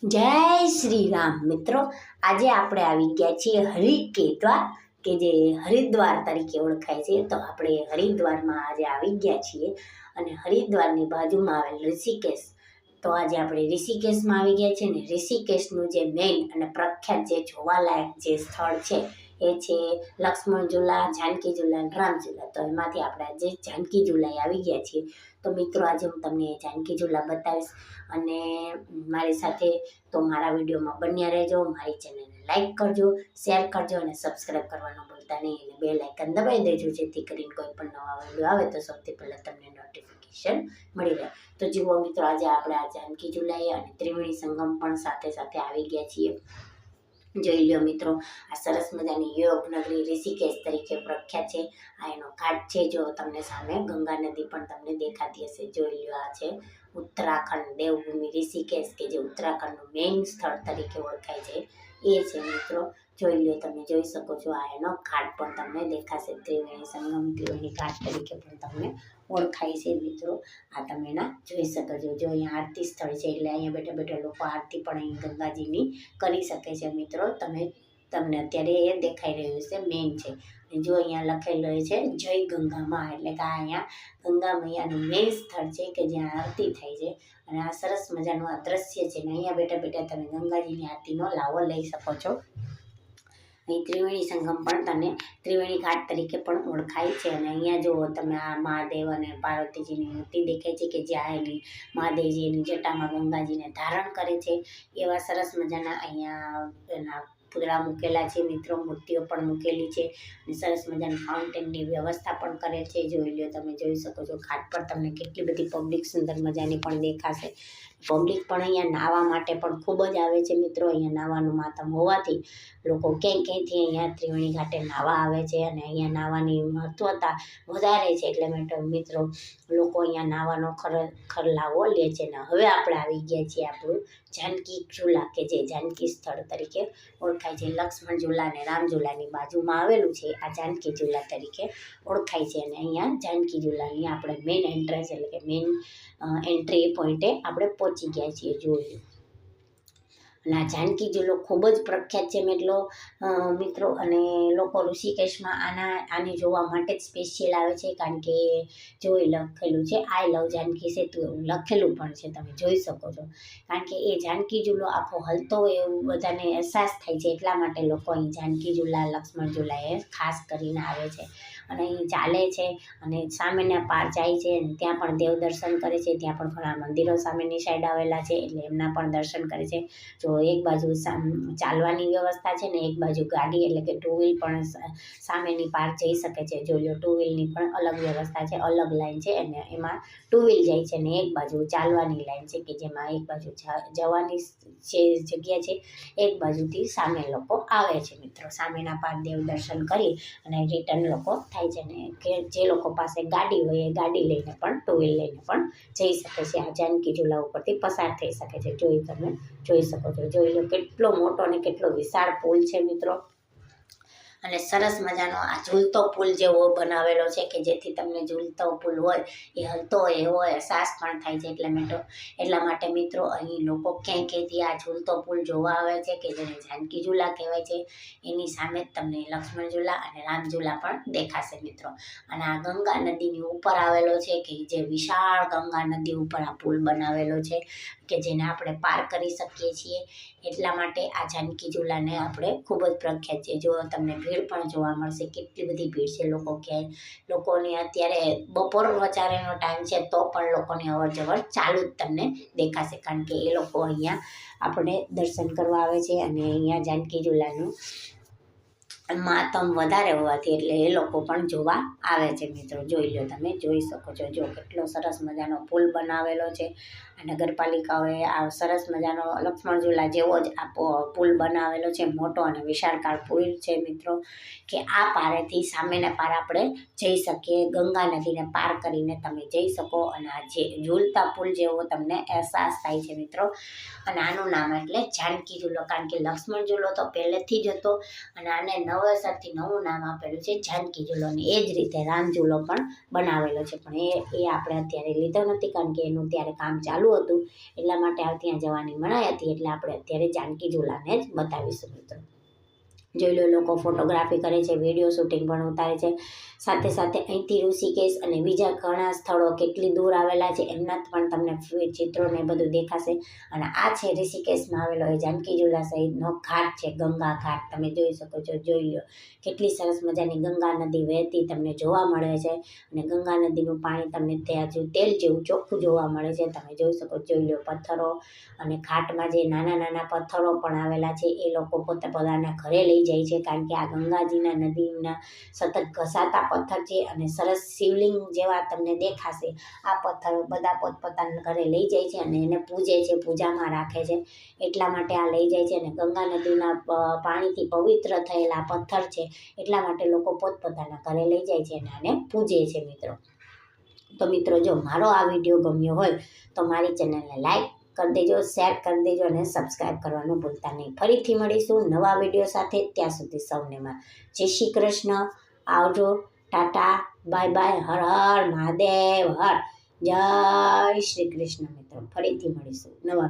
જય શ્રી રામ મિત્રો, આજે આપણે આવી ગયા છીએ હરિકેદ્વાર કે જે હરિદ્વાર તરીકે ઓળખાય છે. તો આપણે હરિદ્વારમાં આજે આવી ગયા છીએ અને હરિદ્વારની બાજુમાં આવેલ ઋષિકેશ. તો આજે આપણે ઋષિકેશમાં આવી ગયા છીએ ને ઋષિકેશનું જે મેઇન અને પ્રખ્યાત જે જોવાલાયક જે સ્થળ છે એ છે લક્ષ્મણ ઝૂલા, જાનકી ઝૂલા અને રામ ઝૂલા. તો એમાંથી આપણે આજે જાનકી ઝૂલાએ આવી ગયા છીએ. તો મિત્રો આજે હું તમને જાનકી ઝૂલા બતાવીશ અને મારી સાથે તો મારા વિડીયોમાં બન્યા રહેજો. મારી ચેનલને લાઈક કરજો, શેર કરજો અને સબસ્ક્રાઈબ કરવાનું ભૂલતા નહીં અને બેલ આઇકન દબાવી દેજો જેથી કરીને કોઈ પણ નવા વિડીયો આવે તો સૌથી પહેલાં તમને નોટિફિકેશન મળી રહે. તો જુઓ મિત્રો, આજે આપણે આ જાનકી ઝૂલાએ અને ત્રિવેણી સંગમ પણ સાથે સાથે આવી ગયા છીએ. જોઈ લો મિત્રો, આ સરસ મજાની યોગ નગરી ઋષિકેશ તરીકે પ્રખ્યાત છે. આ એનો ઘાટ છે. જો તમને સામે ગંગા નદી પણ તમને દેખાતી હશે. જોઈ લો, આ છે ઉત્તરાખંડ દેવભૂમિ ઋષિકેશ કે જે ઉત્તરાખંડનું મેઇન સ્થળ તરીકે ઓળખાય છે એ છે મિત્રો. જોઈ લો, તમે જોઈ શકો છો. આ એનો ઘાટ પણ તમને દેખાશે. ત્રિવેણી સંગમ, ત્રિવેણી ઘાટ તરીકે પણ તમને ઓળખાય છે મિત્રો. આ તમે એના જોઈ શકો છો. જો અહીંયા આરતી સ્થળ છે એટલે અહીંયા બેઠા બેઠા લોકો આરતી પણ અહીં ગંગાજીની કરી શકે છે મિત્રો. તમને અત્યારે એ દેખાઈ રહ્યું છે મેઇન છે. જો અહીંયા લખેલું છે જય ગંગામાં, એટલે કે આ અહીંયા ગંગા મૈયાનું મેઇન સ્થળ છે કે જ્યાં આરતી થાય છે. અને આ સરસ મજાનું આ દ્રશ્ય છે ને અહીંયા બેઠા બેઠા તમે ગંગાજીની આરતીનો લાવો લઈ શકો છો. અહીં ત્રિવેણી સંગમ પણ તને ત્રિવેણી ઘાટ તરીકે પણ ઓળખાય છે. અને અહીંયા જુઓ તમે, આ મહાદેવ અને પાર્વતીજીની મૂર્તિ દેખાય છે કે જ્યાં એની મહાદેવજી એની જટામાં ગંગાજીને ધારણ કરે છે. એવા સરસ મજાના અહીંયા એના પૂતળા મૂકેલા છે મિત્રો. મૂર્તિઓ પણ મૂકેલી છે અને સરસ મજાની ફાઉન્ટેનની વ્યવસ્થા પણ કરેલ છે. જોઈ લો, તમે જોઈ શકો છો. ઘાટ પર તમને કેટલી બધી પબ્લિક સુંદર મજાની પણ દેખાશે. પબ્લિક પણ અહીંયા નાહવા માટે પણ ખૂબ જ આવે છે મિત્રો. અહીંયા નાહવાનું માધ્યમ હોવાથી લોકો ક્યાંયથી અહીંયા ત્રિવેણી ઘાટે નાહવા આવે છે અને અહીંયા નાહવાની મહત્વતા વધારે છે. એટલે મિત્રો લોકો અહીંયા નાહવાનો ખરેખર લાવો લે છે. ને હવે આપણે આવી ગયા છીએ આપણું જાનકી ઝૂલા કે જે જાનકી સ્થળ તરીકે ઓળખાય છે. લક્ષ્મણ ઝૂલા અને રામ ઝૂલાની બાજુમાં આવેલું છે. આ જાનકી ઝૂલા તરીકે ઓળખાય છે. અને અહીંયા જાનકી ઝૂલાની આપણે મેઇન એન્ટ્રન્સ એટલે કે મેઇન એન્ટ્રી પોઈન્ટે આપણે પહોંચી ગયા છીએ. જોયું, અને આ જાનકી ઝૂલો ખૂબ જ પ્રખ્યાત છે મિત્રો. અને લોકો ઋષિકેશમાં આને જોવા માટે જ સ્પેશિયલ આવે છે. કારણ કે જોઈ લખેલું છે આઈ લવ જાનકી સેતુ, એવું લખેલું પણ છે, તમે જોઈ શકો છો. કારણ કે એ જાનકી ઝૂલો આખો હલતો હોય એવું બધાને અહેસાસ થાય છે. એટલા માટે લોકો અહીં જાનકી ઝૂલા, લક્ષ્મણ ઝૂલા એ ખાસ કરીને આવે છે અને અહીં ચાલે છે અને સામેના પાર જાય છે. અને ત્યાં પણ દેવ દર્શન કરે છે. ત્યાં પણ ઘણા મંદિરો સામેની સાઈડ આવેલા છે એટલે એમના પણ દર્શન કરે છે. જો એક બાજુ ચાલવાની વ્યવસ્થા છે ને એક બાજુ ગાડી એટલે કે ટુ વ્હીલ પણ સામેની પાર જઈ શકે છે. જોઈ લો, ટુ વ્હીલની પણ અલગ વ્યવસ્થા છે, અલગ લાઈન છે અને એમાં ટુ વ્હીલ જાય છે ને એક બાજુ ચાલવાની લાઈન છે કે જેમાં એક બાજુ જવાની જગ્યા છે, એક બાજુથી સામે લોકો આવે છે મિત્રો. સામેના પાર દેવ દર્શન કરી અને રિટર્ન લોકો થાય છે. ને કે જે લોકો પાસે ગાડી હોય એ ગાડી લઈને પણ ટુ વ્હીલ લઈને પણ જઈ શકે છે. આ જાનકી ઝૂલા ઉપરથી પસાર થઈ શકે છે. તમે જોઈ શકો છો. જોઈ લો, કેટલો મોટો અને કેટલો વિશાળ પુલ છે મિત્રો. અને સરસ મજાનો આ ઝૂલતો પુલ જેવો બનાવેલો છે કે જેથી તમને ઝૂલતો પુલ હોય એ હલતો હોય એવો અહેસાસ પણ થાય છે. એટલા માટે મિત્રો અહીં લોકો ક્યાંયથી આ ઝૂલતો પુલ જોવા આવે છે કે જેને જાનકી ઝૂલા કહેવાય છે. એની સામે જ તમને લક્ષ્મણ ઝૂલા અને રામ ઝૂલા પણ દેખાશે મિત્રો. અને આ ગંગા નદીની ઉપર આવેલો છે કે જે વિશાળ ગંગા નદી ઉપર આ પુલ બનાવેલો છે કે જેને આપણે પાર કરી શકીએ છીએ. એટલા માટે આ જાનકી ઝૂલાને આપણે ખૂબ જ પ્રખ્યાત છે. જો તમને ભીડ પણ જોવા મળશે, કેટલી બધી ભીડ છે. લોકોની અત્યારે બપોર વચારેનો ટાઈમ છે તો પણ લોકોની અવર જવર ચાલુ જ તમને દેખાશે. કારણ કે એ લોકો અહીંયા આપણે દર્શન કરવા આવે છે અને અહીંયા જાનકી ઝૂલાનું માતમ વધારે હોવાથી એટલે એ લોકો પણ જોવા આવે છે મિત્રો. જોઈ લો, તમે જોઈ શકો છો. જો કેટલો સરસ મજાનો પુલ બનાવેલો છે. નગરપાલિકાઓએ આ સરસ મજાનો લક્ષ્મણ ઝૂલા જેવો જ આ પુલ બનાવેલો છે. મોટો અને વિશાળકાય પુલ છે મિત્રો કે આ પારેથી સામેના પાર આપણે જઈ શકીએ. ગંગા નદીને પાર કરીને તમે જઈ શકો અને આ જે ઝૂલતા પુલ જેવો તમને અહેસાસ થાય છે મિત્રો. અને આનું નામ એટલે જાનકી ઝૂલો, કારણ કે લક્ષ્મણ ઝૂલો તો પહેલેથી જ હતો અને આને નવેસરથી નવું નામ આપેલું છે જાનકી ઝૂલો. અને એ જ રીતે રામ ઝૂલો પણ બનાવેલો છે, પણ એ આપણે અત્યારે લીધો નથી કારણ કે એનું ત્યારે કામ ચાલુ મળ્યું હતું એટલા માટે ત્યાં જવાની મનાઈ હતી, એટલે આપણે અત્યારે જાનકી ઝૂલાને જ બતાવીશું મિત્રો. જોઈ લો, લોકો ફોટોગ્રાફી કરે છે, વિડીયો શૂટિંગ પણ ઉતારે છે. સાથે સાથે અહીંથી ઋષિકેશ અને બીજા ઘણા સ્થળો કેટલી દૂર આવેલા છે એમના પણ તમને ચિત્રો ને બધું દેખાશે. અને આ છે ઋષિકેશમાં આવેલો એ જાનકી ઝૂલા સહિતનો ઘાટ છે, ગંગા ઘાટ. તમે જોઈ શકો છો, જોઈ લો કેટલી સરસ મજાની ગંગા નદી વહેતી તમને જોવા મળે છે. અને ગંગા નદીનું પાણી તમને ત્યાં તેલ જેવું ચોખ્ખું જોવા મળે છે. તમે જોઈ શકો, જોઈ લો પથ્થરો, અને ઘાટમાં જે નાના નાના પથ્થરો પણ આવેલા છે એ લોકો પોતે પોતાના ઘરે લઈ જાય છે, કારણ કે આ ગંગાજીના નદીના સતત ઘસાતા પથ્થર છે. અને સરસ શિવલિંગ જેવા તમને દેખાશે. આ પથ્થર બધા પોતપોતાના ઘરે લઈ જાય છે અને એને પૂજે છે, પૂજામાં રાખે છે. એટલા માટે આ લઈ જાય છે. અને ગંગા નદીના પાણીથી પવિત્ર થયેલા પથ્થર છે, એટલા માટે લોકો પોતપોતાના ઘરે લઈ જાય છે અને આને પૂજે છે મિત્રો. તો મિત્રો, જો મારો આ વિડીયો ગમ્યો હોય તો મારી ચેનલને લાઈક કરી દેજો, શેર કરી દેજો અને સબસ્ક્રાઈબ કરવાનું ભૂલતા નહીં. ફરીથી મળીશું નવા વિડીયો સાથે. ત્યાં સુધી સૌને જય શ્રી કૃષ્ણ. આવજો, ટાટા, બાય બાય, હર હર મહાદેવ, હર જય શ્રી કૃષ્ણ મિત્રો. ફરીથી મળીશું નવા